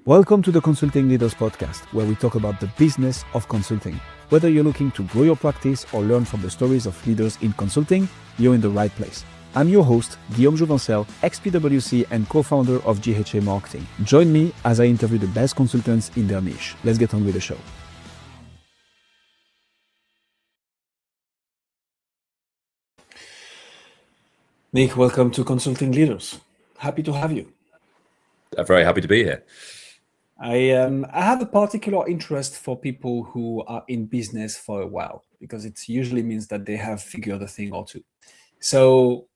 Welcome to the Consulting Leaders Podcast, where we talk about the business of consulting. Whether you're looking to grow your practice or learn from the stories of leaders in consulting, you're in the right place. I'm your host, Guillaume Jouvencel, ex-PwC and co-founder of GHA Marketing. Join me as I interview the best consultants in their niche. Let's get on with the show. Nick, welcome to Consulting Leaders. Happy to have you. I'm very happy to be here. I have a particular interest for people who are in business for a while, because it usually means that they have figured a thing or two. So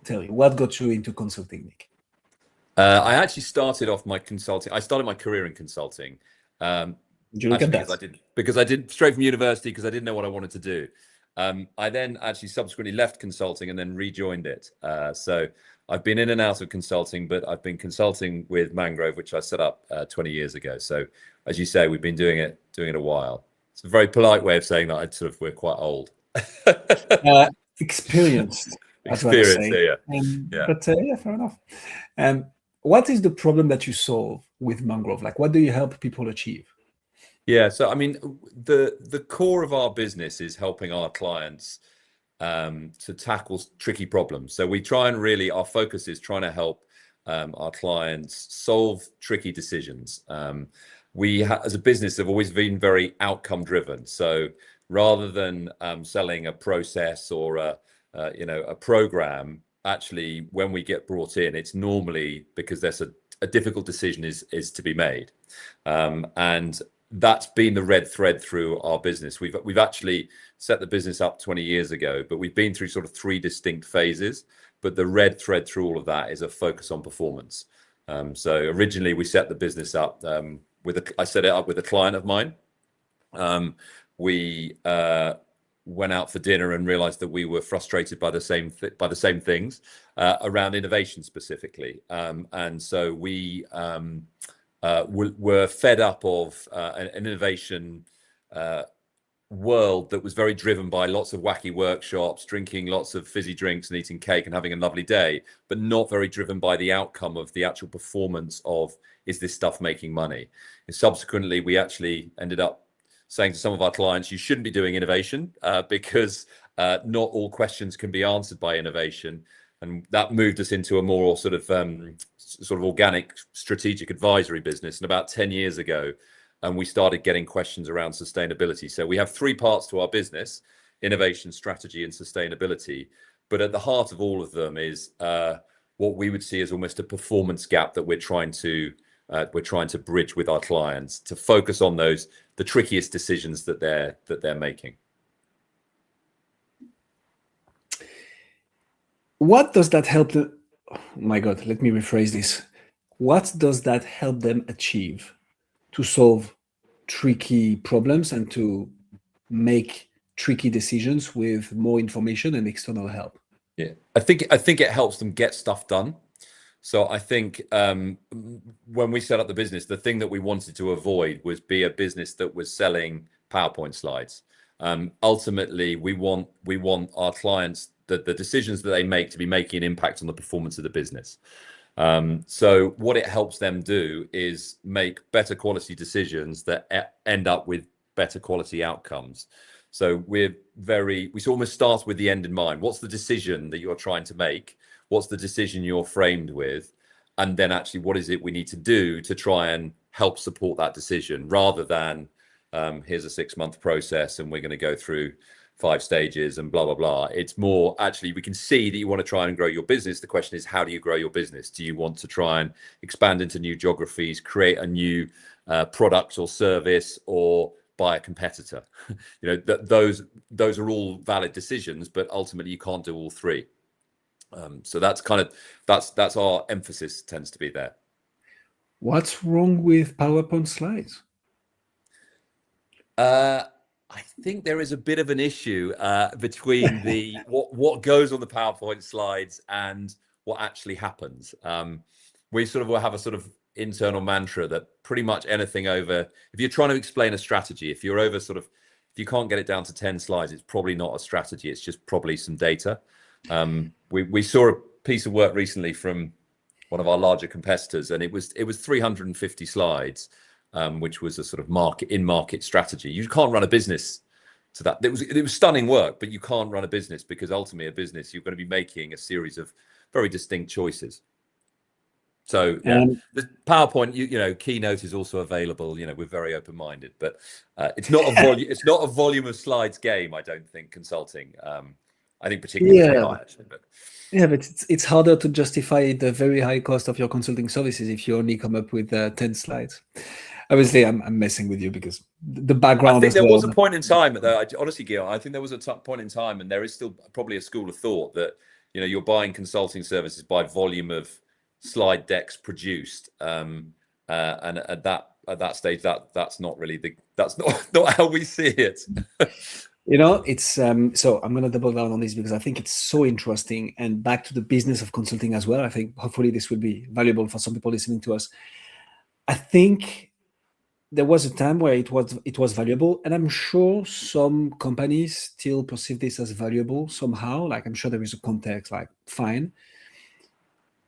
tell me, what got you into consulting, Nick? I actually started off my consulting. I started my career in consulting. Did you look at that? Because I did straight from university because I didn't know what I wanted to do. I then actually subsequently left consulting and then rejoined it. So I've been in and out of consulting, but I've been consulting with Mangrove, which I set up 20 years ago. So as you say, we've been doing it a while. It's a very polite way of saying that we're quite old. Experienced. Experience, yeah. But yeah, fair enough. What is the problem that you solve with Mangrove? Like, what do you help people achieve? Yeah, so I mean, the core of our business is helping our clients to tackle tricky problems. So we try and really, our focus is trying to help our clients solve tricky decisions. We as a business have always been very outcome driven. So rather than selling a process or a program, actually when we get brought in, it's normally because there's a difficult decision is to be made, and that's been the red thread through our business. We've actually set the business up 20 years ago, but we've been through sort of three distinct phases. But the red thread through all of that is a focus on performance. So originally we set the business up I set it up with a client of mine. We went out for dinner and realized that we were frustrated by the same things around innovation specifically, and so we were fed up of an innovation world that was very driven by lots of wacky workshops, drinking lots of fizzy drinks and eating cake and having a lovely day, but not very driven by the outcome of the actual performance of, is this stuff making money? And subsequently, we actually ended up saying to some of our clients, you shouldn't be doing innovation because not all questions can be answered by innovation. And that moved us into a more sort of organic strategic advisory business. And about 10 years ago, we started getting questions around sustainability. So we have three parts to our business: innovation, strategy, and sustainability. But at the heart of all of them is what we would see as almost a performance gap that we're trying to bridge with our clients, to focus on the trickiest decisions that they're making. What does that help them? Oh my God, let me rephrase this. What does that help them achieve to solve tricky problems and to make tricky decisions with more information and external help? Yeah, I think it helps them get stuff done. So I think when we set up the business, the thing that we wanted to avoid was be a business that was selling PowerPoint slides. Ultimately, we want our clients, the decisions that they make, to be making an impact on the performance of the business. So what it helps them do is make better quality decisions that end up with better quality outcomes. So we almost start with the end in mind. What's the decision that you're trying to make? What's the decision you're framed with? And then actually, what is it we need to do to try and help support that decision, rather than here's a 6-month process and we're going to go through 5 stages and blah, blah, blah. It's more, actually, we can see that you want to try and grow your business. The question is, how do you grow your business? Do you want to try and expand into new geographies, create a new product or service, or buy a competitor? Those are all valid decisions, but ultimately you can't do all three. So that's our emphasis tends to be there. What's wrong with PowerPoint slides? I think there is a bit of an issue between what goes on the PowerPoint slides and what actually happens. We sort of have a sort of internal mantra that pretty much anything over, if you're trying to explain a strategy, if you can't get it down to 10 slides, it's probably not a strategy. It's just probably some data. We saw a piece of work recently from one of our larger competitors, and it was 350 slides, which was a sort of market strategy. You can't run a business to that. It was stunning work, but you can't run a business, because ultimately a business, you're going to be making a series of very distinct choices. So yeah, the PowerPoint, you know, Keynote is also available. You know, we're very open-minded, but it's not a volume of slides game, I don't think, consulting. I think particularly with AI, actually. But it's harder to justify the very high cost of your consulting services if you only come up with 10 slides. Obviously, I'm messing with you, because the background. I think there was a point in time, though. Honestly, Guillaume, I think there was a point in time, and there is still probably a school of thought that, you know, you're buying consulting services by volume of slide decks produced, and at that stage, that's not really that's not how we see it. You know, it's so I'm going to double down on this, because I think it's so interesting, and back to the business of consulting as well. I think hopefully this will be valuable for some people listening to us. I think there was a time where it was valuable, and I'm sure some companies still perceive this as valuable somehow. Like, I'm sure there is a context, like, fine.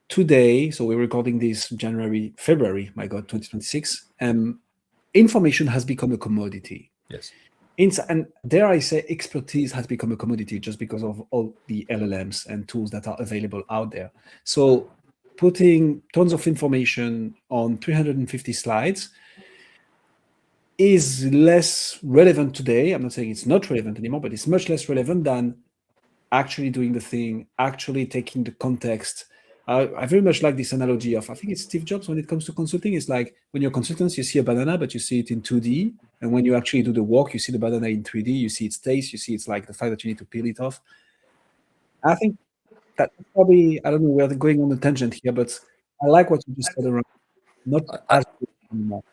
Today, so we're recording this February, my God, 2026. Information has become a commodity. Yes. And dare I say, expertise has become a commodity, just because of all the LLMs and tools that are available out there. So putting tons of information on 350 slides is less relevant today. I'm not saying it's not relevant anymore, but it's much less relevant than actually doing the thing, actually taking the context. I very much like this analogy of, I think it's Steve Jobs when it comes to consulting. It's like, when you're consultants, you see a banana, but you see it in 2D. And when you actually do the work, you see the banana in 3D. You see its taste. You see it's like the fact that you need to peel it off. I think that probably, I don't know, we're going on a tangent here, but I like what you just said around not as good anymore.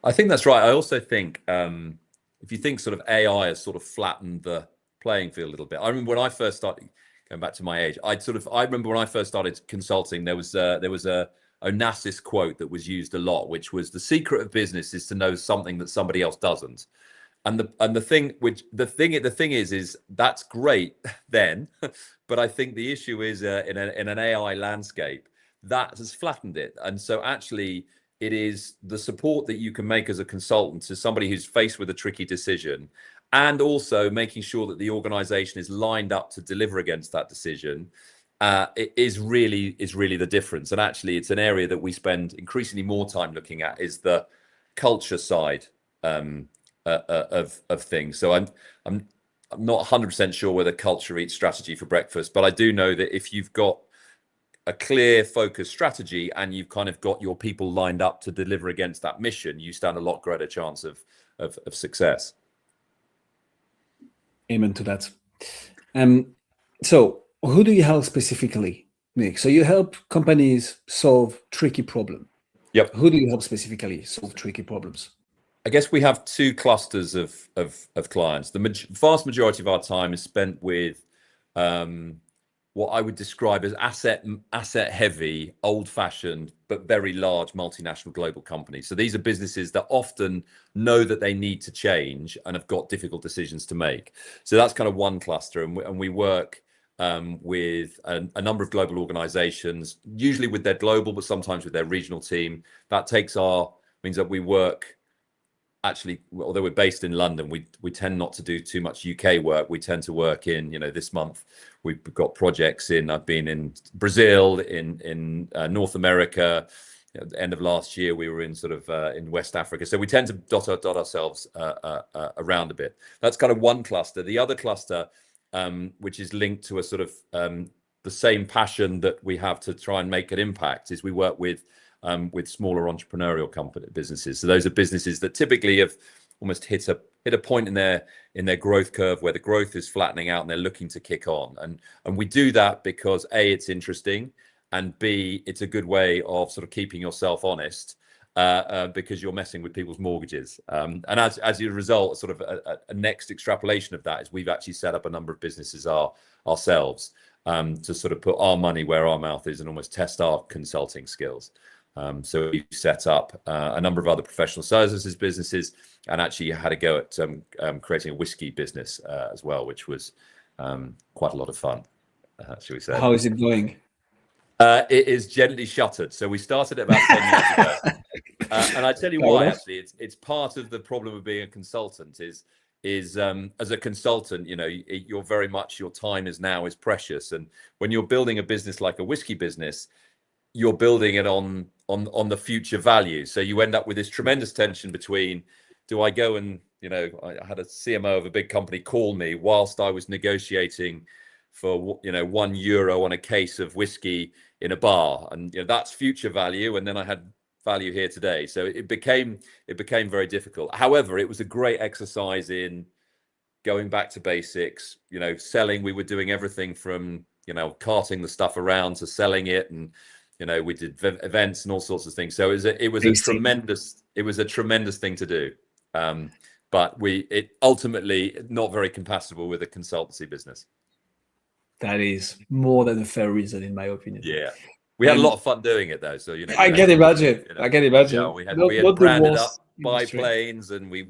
I think that's right. I also think, if you think sort of AI has sort of flattened the playing field a little bit. I remember when I first started, going back to my age, I remember when I first started consulting, there was a Onassis quote that was used a lot, which was, the secret of business is to know something that somebody else doesn't. And the thing is that's great then, but I think the issue is in an AI landscape that has flattened it. And so actually, it is the support that you can make as a consultant to somebody who's faced with a tricky decision, and also making sure that the organization is lined up to deliver against that decision, it is really the difference. And actually, it's an area that we spend increasingly more time looking at, is the culture side of things. So I'm not 100% sure whether culture eats strategy for breakfast, but I do know that if you've got a clear focused strategy and you've kind of got your people lined up to deliver against that mission, you stand a lot greater chance of success. Amen to that. So who do you help specifically, Nick? So you help companies solve tricky problems. Yep. Who do you help specifically solve tricky problems? I guess we have two clusters of clients. The vast majority of our time is spent with what I would describe as asset heavy, old fashioned, but very large multinational global companies. So these are businesses that often know that they need to change and have got difficult decisions to make. So that's kind of one cluster. And we work with a number of global organizations, usually with their global, but sometimes with their regional team. That means that we work, actually, although we're based in London, we tend not to do too much UK work. We tend to work in, this month we've got projects I've been in Brazil, in North America. At the end of last year, we were in sort of in West Africa. So we tend to dot ourselves around a bit. That's kind of one cluster. The other cluster, which is linked to a sort of the same passion that we have to try and make an impact, is we work with smaller entrepreneurial businesses. So those are businesses that typically have almost hit a point in their growth curve where the growth is flattening out and they're looking to kick on. And we do that because A, it's interesting, and B, it's a good way of sort of keeping yourself honest, because you're messing with people's mortgages. And as a result, sort of a next extrapolation of that is we've actually set up a number of businesses ourselves to sort of put our money where our mouth is and almost test our consulting skills. So we set up a number of other professional services businesses, and actually had a go at creating a whiskey business as well, which was quite a lot of fun, shall we say. How is it going? It is gently shuttered. So we started it about 10 years ago. And I tell you why, actually, it's part of the problem of being a consultant is as a consultant, you know, you're very much, your time is precious. And when you're building a business like a whiskey business, you're building it on the future value. So you end up with this tremendous tension between, do I go and, you know, I had a CMO of a big company call me whilst I was negotiating for, you know, €1 on a case of whiskey in a bar, and, you know, that's future value. And then I had value here today. So it became very difficult. However, it was a great exercise in going back to basics, you know, selling. We were doing everything from, you know, carting the stuff around to selling it, and, you know, we did events and all sorts of things. So it was a tremendous thing to do. But it ultimately not very compatible with a consultancy business. That is more than a fair reason, in my opinion. Yeah. We had a lot of fun doing it, though. So, you know, I can imagine. You know, I can imagine. Yeah, we had branded up biplanes, and we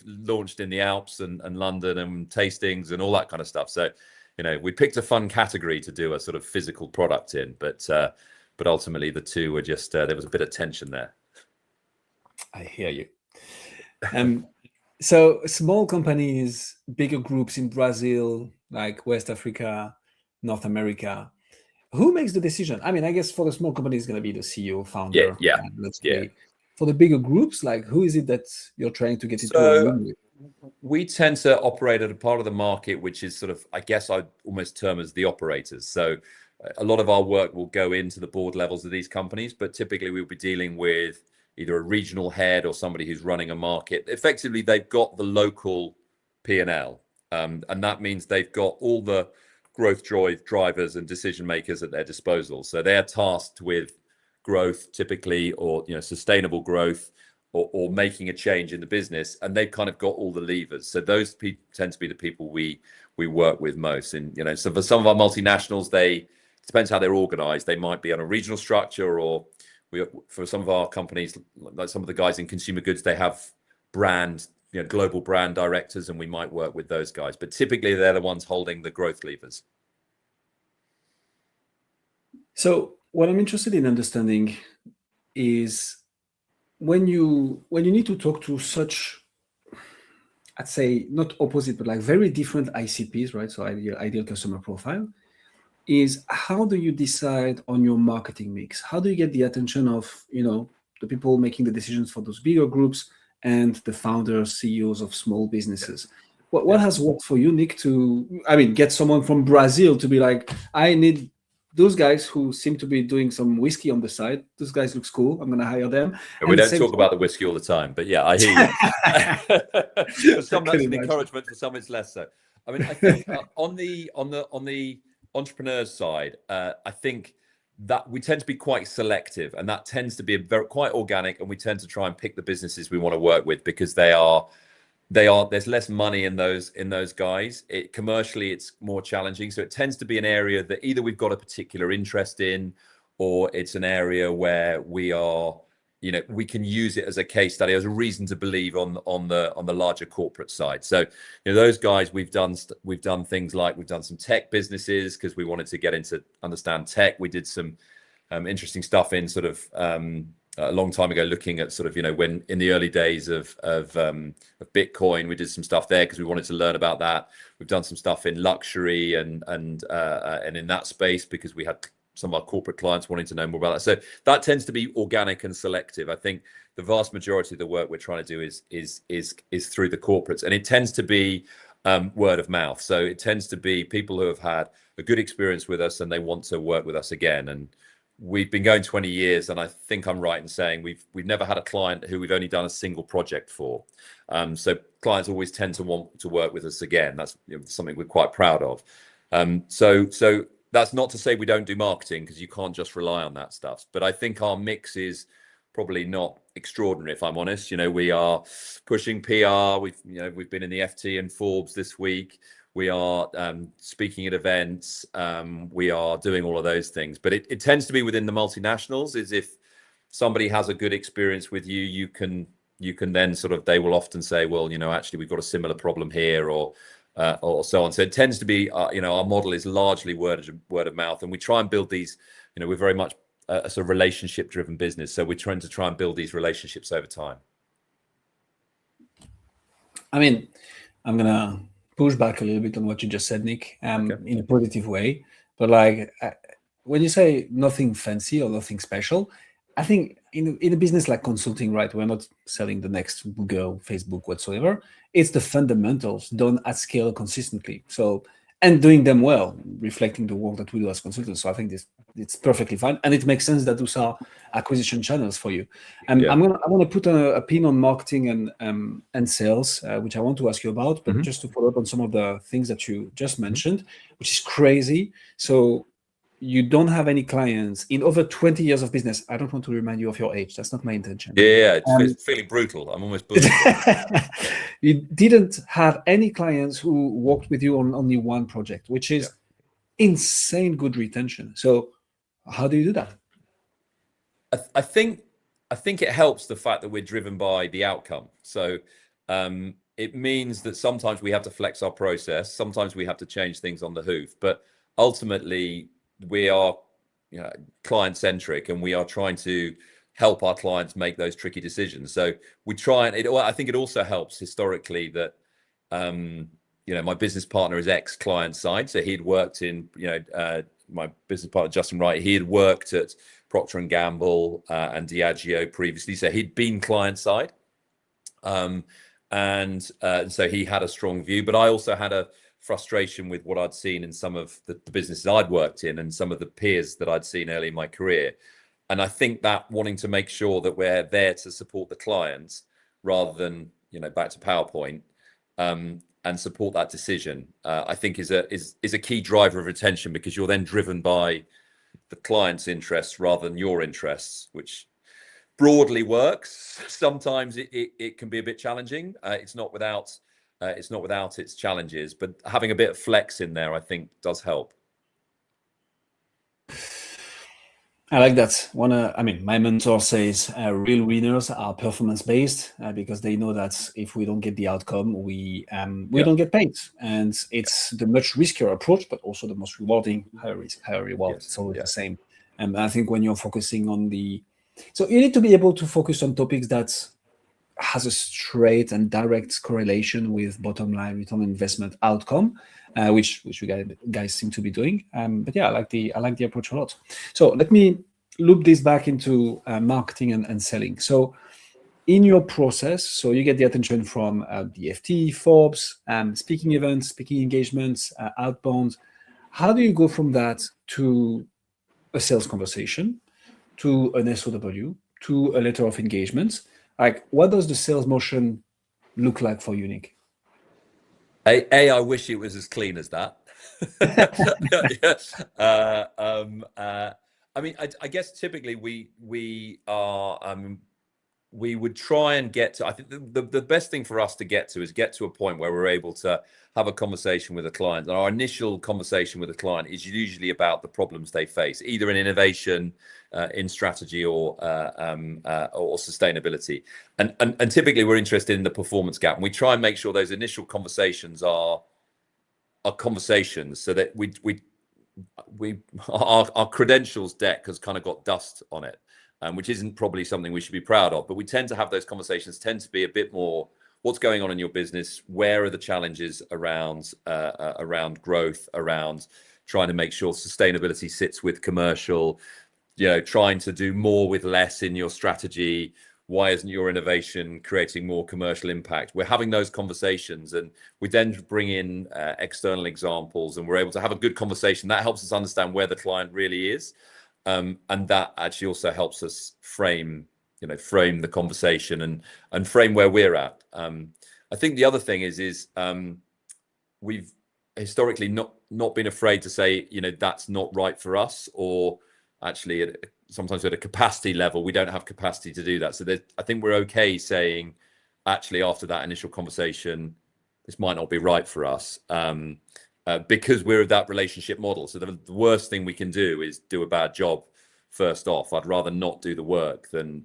launched in the Alps and London and tastings and all that kind of stuff. So, you know, we picked a fun category to do a sort of physical product in, but ultimately the two were just there was a bit of tension there. I hear you. So small companies, bigger groups in Brazil, like West Africa, North America. Who makes the decision? I mean, I guess for the small company, it's going to be the CEO, founder. Yeah. For the bigger groups, like, who is it that you're trying to get into a room with? We tend to operate at a part of the market which is sort of, I guess I'd almost term as the operators. So a lot of our work will go into the board levels of these companies, but typically we'll be dealing with either a regional head or somebody who's running a market. Effectively, they've got the local P&L, and that means they've got all the growth drivers and decision makers at their disposal. So they're tasked with growth typically, or, you know, sustainable growth, or making a change in the business, and they've kind of got all the levers. So those people tend to be the people we work with most. And, you know, so for some of our multinationals, it depends how they're organized. They might be on a regional structure, or for some of our companies, like some of the guys in consumer goods, they have brand, you know, global brand directors, and we might work with those guys. But typically they're the ones holding the growth levers. So what I'm interested in understanding is when you need to talk to such, I'd say not opposite, but like very different ICPs, right? So ideal customer profile, is how do you decide on your marketing mix? How do you get the attention of, you know, the people making the decisions for those bigger groups and the founders, CEOs of small businesses? What has worked for you, Nick, to, I mean, get someone from Brazil to be like, I need those guys who seem to be doing some whiskey on the side. Those guys looks cool. I'm going to hire them. We don't talk about the whiskey all the time, but yeah, I hear you. For some, that's an encouragement. For some, it's less so. I mean, I think on the entrepreneurs side, I think that we tend to be quite selective, and that tends to be quite organic. And we tend to try and pick the businesses we want to work with because there's less money in those guys. Commercially, it's more challenging. So it tends to be an area that either we've got a particular interest in, or it's an area where we are, you know, we can use it as a case study, as a reason to believe on the larger corporate side. So, you know, those guys, we've done things like, we've done some tech businesses because we wanted to understand tech. We did some interesting stuff in sort of a long time ago, looking at sort of, you know, when in the early days of Bitcoin, we did some stuff there because we wanted to learn about that. We've done some stuff in luxury and in that space because we had some of our corporate clients wanting to know more about that. So that tends to be organic and selective. I think the vast majority of the work we're trying to do is through the corporates, and it tends to be word of mouth. So it tends to be people who have had a good experience with us and they want to work with us again. And we've been going 20 years, and I think I'm right in saying we've never had a client who we've only done a single project for. So clients always tend to want to work with us again. That's, you know, something we're quite proud of. So that's not to say we don't do marketing, because you can't just rely on that stuff. But I think our mix is probably not extraordinary, if I'm honest. You know, we are pushing PR. We've been in the FT and Forbes this week. We are speaking at events. We are doing all of those things. But it tends to be within the multinationals, is if somebody has a good experience with you, you can then sort of, they will often say, well, you know, actually we've got a similar problem here, or so on. So it tends to be, you know, our model is largely word of mouth, and we try and build these, we're very much a sort of relationship driven business. So we're trying to build these relationships over time. I mean, I'm gonna push back a little bit on what you just said, Nick, in a positive way. But like, when you say nothing fancy or nothing special, I think in a business like consulting, right, we're not selling the next Google, Facebook, whatsoever. It's the fundamentals done at scale consistently. So, and doing them well, reflecting the work that we do as consultants. So I think it's perfectly fine, and it makes sense that those are acquisition channels for you. I want to put a pin on marketing and sales, which I want to ask you about, but just to follow up on some of the things that you just mentioned, which is crazy. So you don't have any clients in over 20 years of business. I don't want to remind you of your age. That's not my intention. Yeah, it's feeling brutal. I'm almost brutal. You didn't have any clients who worked with you on only one project, which is insane good retention. So how do you do that? I think it helps the fact that we're driven by the outcome. So it means that sometimes we have to flex our process. Sometimes we have to change things on the hoof. But ultimately, we are client centric, and we are trying to help our clients make those tricky decisions. So we try, and I think it also helps historically that my business partner is ex client side, so he'd worked in my business partner Justin Wright, he had worked at Procter and Gamble and Diageo previously, so he'd been client side, and so he had a strong view. But I also had a frustration with what I'd seen in some of the businesses I'd worked in and some of the peers that I'd seen early in my career. And I think that wanting to make sure that we're there to support the clients rather than, back to PowerPoint, and support that decision, I think is a key driver of retention, because you're then driven by the client's interests rather than your interests, which broadly works. Sometimes it can be a bit challenging. It's not without its challenges, but having a bit of flex in there, I think, does help. I like that. My mentor says real winners are performance-based because they know that if we don't get the outcome, we don't get paid. And it's the much riskier approach, but also the most rewarding. Higher risk, higher reward. It's always the same. And I think when you're focusing on so you need to be able to focus on topics that has a straight and direct correlation with bottom line return on investment outcome, which you guys seem to be doing. But yeah, I like the approach a lot. So let me loop this back into marketing and selling. So in your process, so you get the attention from the FT, Forbes, speaking events, speaking engagements, outbound. How do you go from that to a sales conversation, to an SOW, to a letter of engagement? Like, what does the sales motion look like for you, Nick? I wish it was as clean as that. I guess typically we would try and get to, I think the best thing for us to get to is get to a point where we're able to have a conversation with a client. And our initial conversation with a client is usually about the problems they face, either in innovation, in strategy, or sustainability. And typically we're interested in the performance gap. And we try and make sure those initial conversations are conversations, so that our credentials deck has kind of got dust on it. Which isn't probably something we should be proud of, but we tend to have those conversations tend to be a bit more, what's going on in your business? Where are the challenges around growth, around trying to make sure sustainability sits with commercial, trying to do more with less in your strategy? Why isn't your innovation creating more commercial impact? We're having those conversations, and we then bring in external examples, and we're able to have a good conversation. That helps us understand where the client really is. And that actually also helps us frame the conversation and frame where we're at. I think the other thing is we've historically not been afraid to say, that's not right for us, or actually sometimes at a capacity level, we don't have capacity to do that. So I think we're okay saying, actually, after that initial conversation, this might not be right for us. Because we're that relationship model. So the worst thing we can do is do a bad job first off. I'd rather not do the work than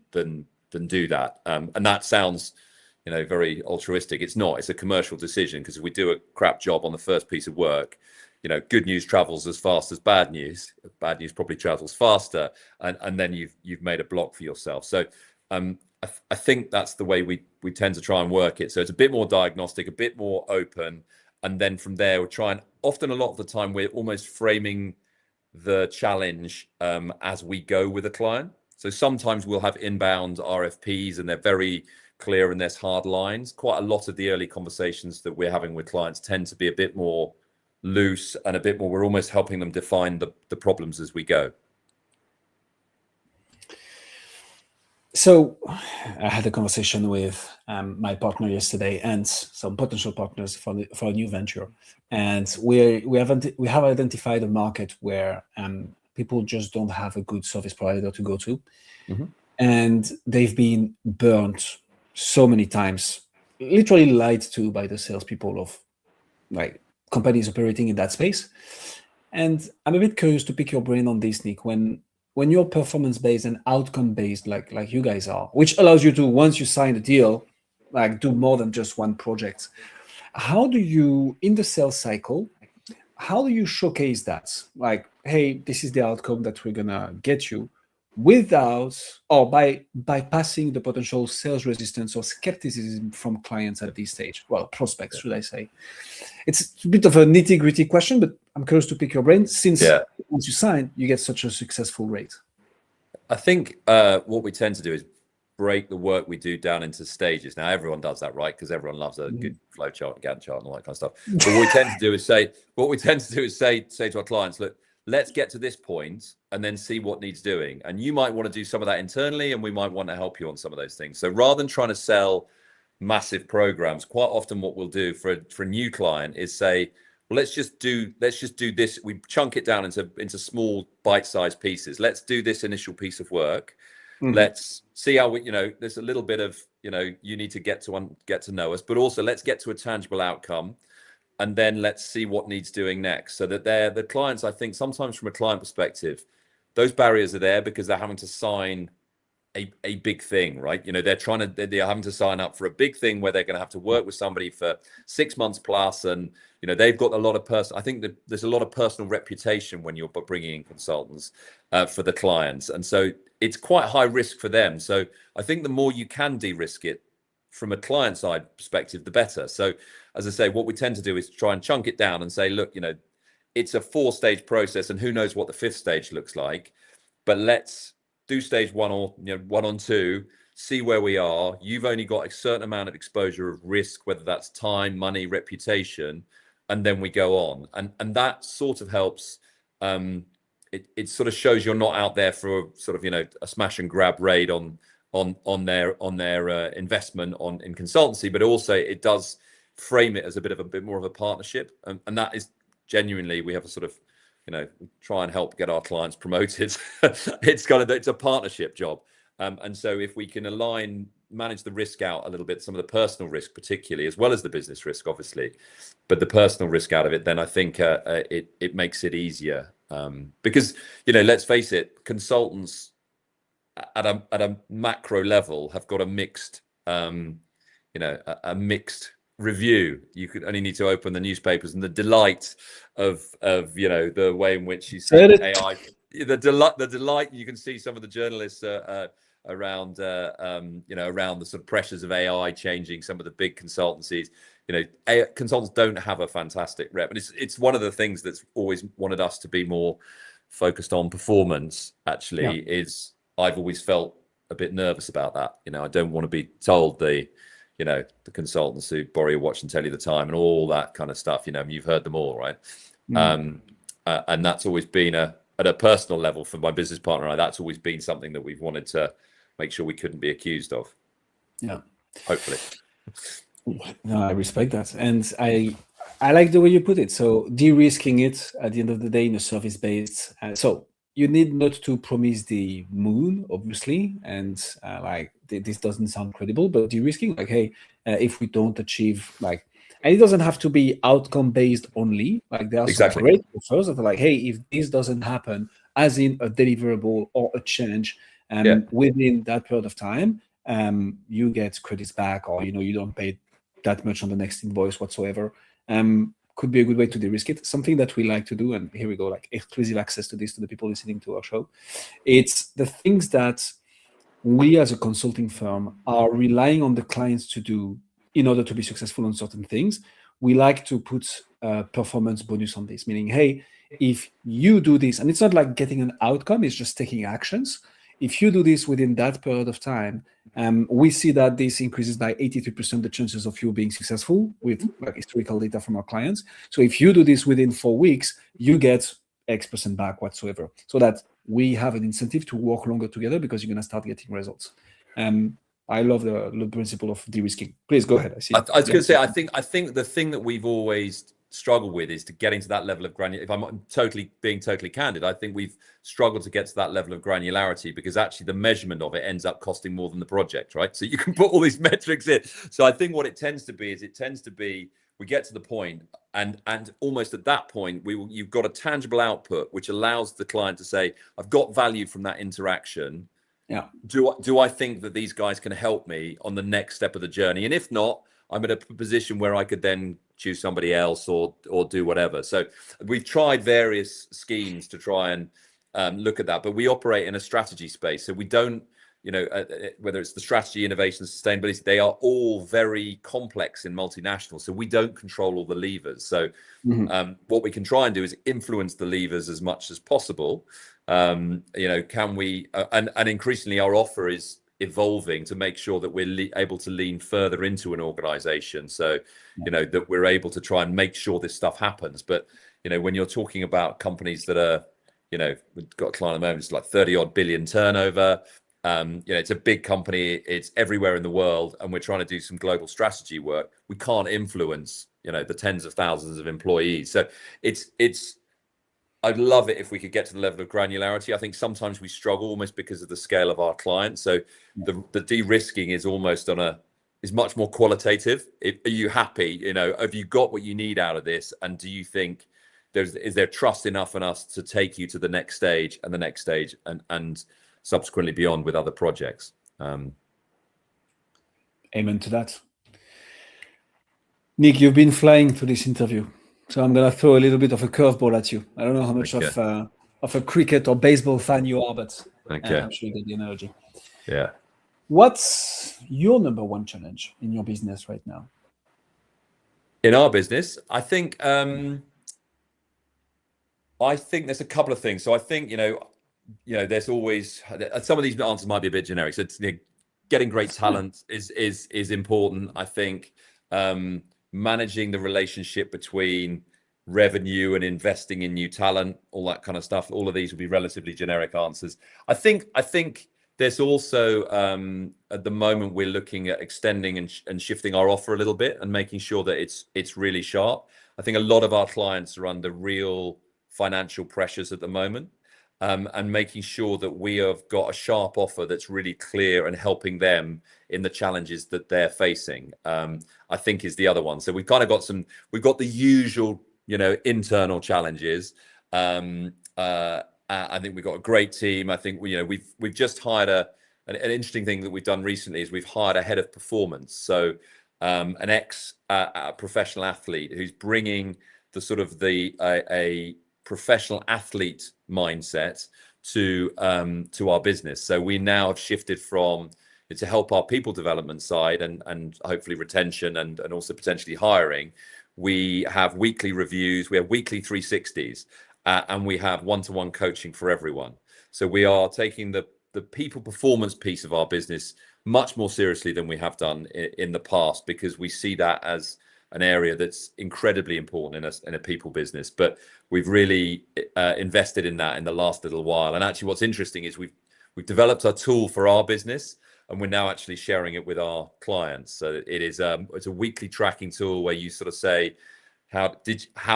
do that. And that sounds, very altruistic. It's not. It's a commercial decision, because if we do a crap job on the first piece of work, good news travels as fast as bad news. Bad news probably travels faster, and then you've made a block for yourself. So I think that's the way we tend to try and work it. So it's a bit more diagnostic, a bit more open, and then from there we're trying. Often, a lot of the time, we're almost framing the challenge as we go with a client. So sometimes we'll have inbound RFPs, and they're very clear and there's hard lines. Quite a lot of the early conversations that we're having with clients tend to be a bit more loose and a bit more, we're almost helping them define the problems as we go. So I had a conversation with my partner yesterday and some potential partners for a new venture, and we have identified a market where people just don't have a good service provider to go to, and they've been burnt so many times, literally lied to by the salespeople of like companies operating in that space. And I'm a bit curious to pick your brain on this, Nick. When you're performance-based and outcome-based, like you guys are, which allows you to, once you sign a deal, like do more than just one project. How do you, in the sales cycle, how do you showcase that? Like, hey, this is the outcome that we're gonna get you, without or by bypassing the potential sales resistance or skepticism from clients at this stage? Well, prospects, should I say. It's a bit of a nitty-gritty question, but I'm curious to pick your brain, since once you sign, you get such a successful rate. I think what we tend to do is break the work we do down into stages. Now, everyone does that, right? Because everyone loves a good flow chart and Gantt chart and all that kind of stuff. But what we tend to do is say to our clients, look, let's get to this point and then see what needs doing. And you might want to do some of that internally, and we might want to help you on some of those things. So rather than trying to sell massive programs, quite often what we'll do for a new client is say, well, let's just do this. We chunk it down into small bite-sized pieces. Let's do this initial piece of work. Let's see how there's a little bit of, you need to get to know us, but also let's get to a tangible outcome. And then let's see what needs doing next. So that the clients, I think sometimes from a client perspective, those barriers are there because they're having to sign a big thing, right? They're having to sign up for a big thing where they're going to have to work with somebody for 6 months plus. And, they've got a lot of I think that there's a lot of personal reputation when you're bringing in consultants for the clients. And so it's quite high risk for them. So I think the more you can de-risk it from a client side perspective, the better. So as I say, what we tend to do is try and chunk it down and say, look, it's a 4-stage process, and who knows what the 5th stage looks like, but let's do stage 1 or 1 on 2, see where we are. You've only got a certain amount of exposure of risk, whether that's time, money, reputation, and then we go on. And that sort of helps. It sort of shows you're not out there for sort of a smash and grab raid on their investment in consultancy, but also it does frame it as a bit more of a partnership, and that is genuinely, we have a sort of try and help get our clients promoted. It's a partnership job, and so if we can manage the risk out a little bit, some of the personal risk particularly, as well as the business risk obviously, but the personal risk out of it, then I think it makes it easier, because let's face it, consultants at a macro level have got a mixed review. You could only need to open the newspapers, and the delight of the way in which you see AI, the delight you can see some of the journalists around around the sort of pressures of AI changing some of the big consultancies. Consultants don't have a fantastic rep, and it's one of the things that's always wanted us to be more focused on performance. Actually, is I've always felt a bit nervous about that. I don't want to be told the consultants who borrow your watch and tell you the time and all that kind of stuff. You've heard them all, right? And that's always been at a personal level for my business partner and I, that's always been something that we've wanted to make sure we couldn't be accused of. Yeah. Hopefully. No, I respect that. And I like the way you put it. So de-risking it at the end of the day in a service-based. So you need not to promise the moon, obviously, and this doesn't sound credible, but de-risking, like, hey, if we don't achieve, like, and it doesn't have to be outcome-based only. Like, there are some great offers that are like, hey, if this doesn't happen, as in a deliverable or a change within that period of time, you get credits back, or you don't pay that much on the next invoice whatsoever. could be a good way to de-risk it. Something that we like to do, and here we go, like exclusive access to this to the people listening to our show. It's the things that we as a consulting firm are relying on the clients to do in order to be successful on certain things. We like to put a performance bonus on this, meaning, hey, if you do this, and it's not like getting an outcome, it's just taking actions. If you do this within that period of time, we see that this increases by 83% the chances of you being successful with like historical data from our clients. So if you do this within 4 weeks, you get X% back whatsoever, so that we have an incentive to work longer together because you're going to start getting results. I love the principle of de-risking. Please go ahead. I was going to say, I think the thing that we've always struggled with is to getting to that level of granularity. If I'm being totally candid, I think we've struggled to get to that level of granularity because actually the measurement of it ends up costing more than the project, right? So you can put all these metrics in. So I think what it tends to be we get to the point, and almost at that point you've got a tangible output which allows the client to say, I've got value from that interaction. Yeah. Do I think that these guys can help me on the next step of the journey? And if not, I'm in a position where I could then choose somebody else or do whatever. So we've tried various schemes to try and look at that, but we operate in a strategy space. So we don't, whether it's the strategy, innovation, sustainability, they are all very complex in multinational. So we don't control all the levers. So what we can try and do is influence the levers as much as possible. Can we, and increasingly our offer is evolving to make sure that we're able to lean further into an organization. So, that we're able to try and make sure this stuff happens. But, when you're talking about companies that are, we've got a client at the moment, it's like 30 odd billion turnover. It's a big company, it's everywhere in the world, and we're trying to do some global strategy work. We can't influence, the tens of thousands of employees. So I'd love it if we could get to the level of granularity. I think sometimes we struggle almost because of the scale of our clients. So the de-risking is almost is much more qualitative. Are you happy? Have you got what you need out of this? And do you think is there trust enough in us to take you to the next stage and the next stage and subsequently beyond with other projects? Amen to that. Nick, you've been flying through this interview, so I'm going to throw a little bit of a curveball at you. I don't know how much of a cricket or baseball fan you are, but I'm sure you get the analogy. Yeah. What's your number one challenge in your business right now? In our business, I think there's a couple of things. So I think, there's always, some of these answers might be a bit generic. So it's, getting great talent is important. I think managing the relationship between revenue and investing in new talent, all that kind of stuff. All of these would be relatively generic answers. I think there's also at the moment we're looking at extending and shifting our offer a little bit and making sure that it's really sharp. I think a lot of our clients are under real financial pressures at the moment. And making sure that we have got a sharp offer that's really clear and helping them in the challenges that they're facing, I think is the other one. So we've kind of we've got the usual, internal challenges. I think we've got a great team. I think we've just hired an interesting thing that we've done recently is we've hired a head of performance. So an ex professional athlete who's bringing the sort of a professional athlete mindset to our business. So we now have shifted from to help our people development side and hopefully retention and also potentially hiring. We have weekly reviews, we have weekly 360s, and we have one-to-one coaching for everyone. So we are taking the people performance piece of our business much more seriously than we have done in the past, because we see that as an area that's incredibly important in a people business. But we've really invested in that in the last little while. And actually what's interesting is we've developed our tool for our business, and we're now actually sharing it with our clients. So it's a weekly tracking tool where you sort of say, how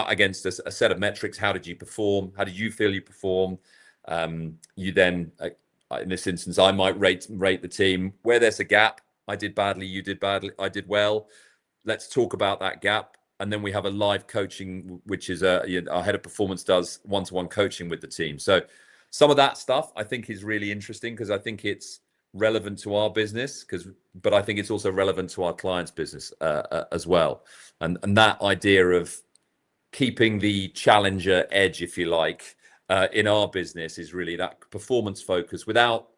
against a set of metrics, how did you perform? How did you feel you performed? You then, in this instance, I might rate the team. Where there's a gap, I did badly, you did badly, I did well. Let's talk about that gap. And then we have a live coaching, which is our head of performance does one-to-one coaching with the team. So some of that stuff I think is really interesting, because I think it's relevant to our business, but I think it's also relevant to our clients' business as well. And that idea of keeping the challenger edge, if you like, in our business is really that performance focus without,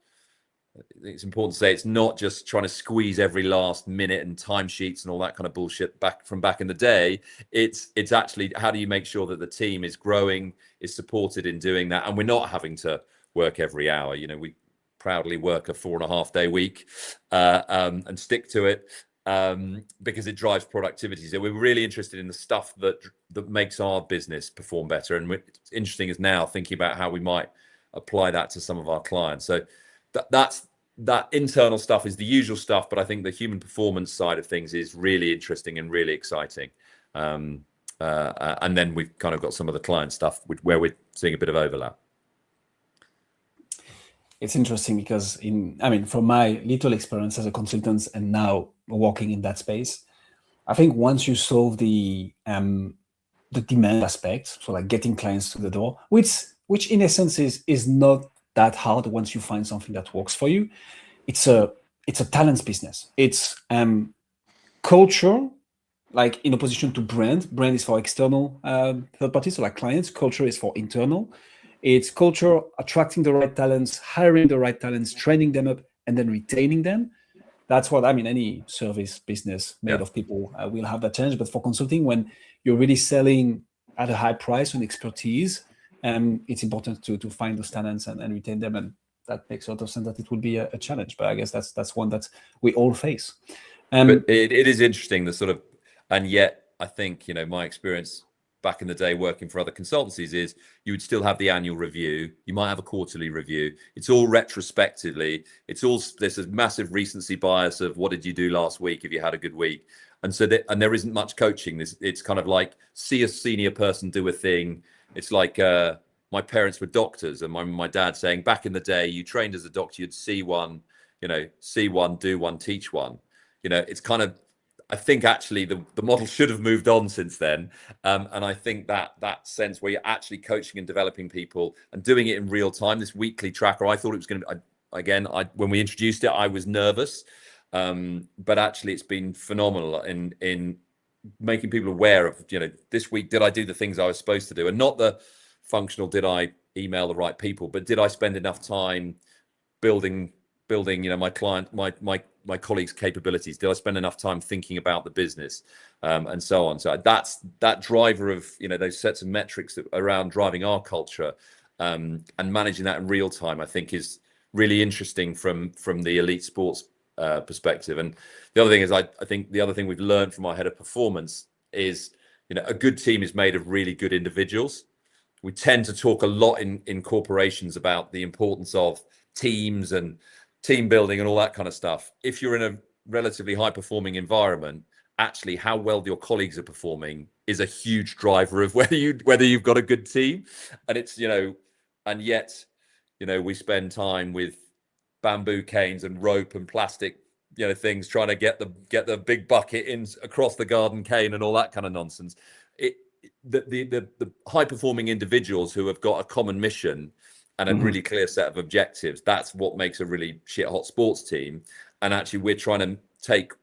I think it's important to say, it's not just trying to squeeze every last minute and timesheets and all that kind of bullshit back in the day. It's actually, how do you make sure that the team is growing, is supported in doing that, and we're not having to work every hour. You know, we proudly work a 4.5-day week and stick to it because it drives productivity. So we're really interested in the stuff that makes our business perform better. And what's interesting is now thinking about how we might apply that to some of our clients. So that internal stuff is the usual stuff, but I think the human performance side of things is really interesting and really exciting. And then we've kind of got some of the client stuff where we're seeing a bit of overlap. It's interesting because from my little experience as a consultant and now working in that space, I think once you solve the demand aspect, so like getting clients to the door, which in essence is not that hard once you find something that works for you. It's a talents business. It's culture, like in opposition to brand. Brand is for external third parties, so like clients. Culture is for internal. It's culture, attracting the right talents, hiring the right talents, training them up, and then retaining them. That's what any service business made of people will have that challenge. But for consulting, when you're really selling at a high price on expertise, it's important to find those talents and retain them, and that makes a lot of sense that it will be a challenge. But I guess that's one that we all face. But it is interesting, the sort of, and yet I think, you know, my experience back in the day working for other consultancies is you would still have the annual review. You might have a quarterly review. It's all retrospectively. There's a massive recency bias of what did you do last week if you had a good week. And so there isn't much coaching. It's kind of like see a senior person do a thing. It's like my parents were doctors, and my dad saying back in the day, you trained as a doctor, you'd see one, do one, teach one. You know, it's kind of, I think actually the model should have moved on since then. And I think that sense where you're actually coaching and developing people and doing it in real time, this weekly tracker, I thought it was going to be, when we introduced it, I was nervous. But actually it's been phenomenal in making people aware of, you know, this week, did I do the things I was supposed to do? And not the functional, did I email the right people, but did I spend enough time building, you know, my client, my colleagues' capabilities? Did I spend enough time thinking about the business, and so on? So that's that driver of, you know, those sets of metrics that around driving our culture, and managing that in real time, I think is really interesting from the elite sports perspective. And the other thing is, I think the other thing we've learned from our head of performance is, you know, a good team is made of really good individuals. We tend to talk a lot in corporations about the importance of teams and team building and all that kind of stuff. If you're in a relatively high performing environment, actually how well your colleagues are performing is a huge driver of whether you've got a good team. And it's, you know, and yet, you know, we spend time with bamboo canes and rope and plastic, you know, things, trying to get the big bucket in across the garden cane and all that kind of nonsense. The high performing individuals who have got a common mission and a really clear set of objectives, that's what makes a really shit hot sports team. And actually we're trying to take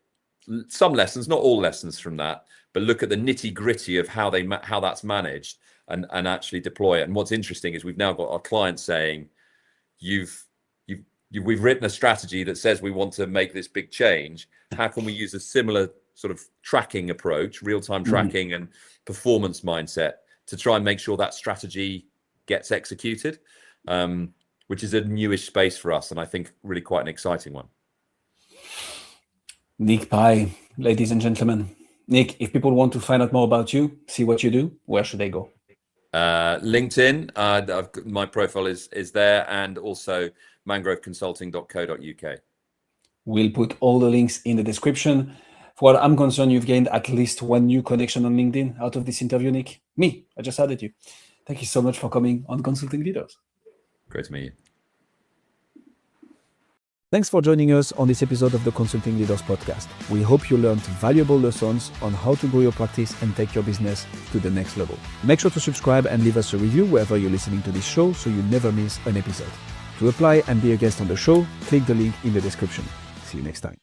some lessons, not all lessons from that, but look at the nitty gritty of how that's managed and actually deploy it. And what's interesting is we've now got our clients saying, we've written a strategy that says we want to make this big change. How can we use a similar sort of tracking approach, real-time tracking and performance mindset to try and make sure that strategy gets executed, which is a newish space for us, and I think really quite an exciting one. Nick Pye, ladies and gentlemen. Nick, if people want to find out more about you, see what you do, where should they go? LinkedIn, my profile is there, and also mangroveconsulting.co.uk. We'll put all the links in the description. For what I'm concerned, you've gained at least one new connection on LinkedIn out of this interview, Nick. I just added you. Thank you so much for coming on Consulting Leaders. Great to meet you. Thanks for joining us on this episode of the Consulting Leaders podcast. We hope you learned valuable lessons on how to grow your practice and take your business to the next level. Make sure to subscribe and leave us a review wherever you're listening to this show so you never miss an episode. To apply and be a guest on the show, click the link in the description. See you next time.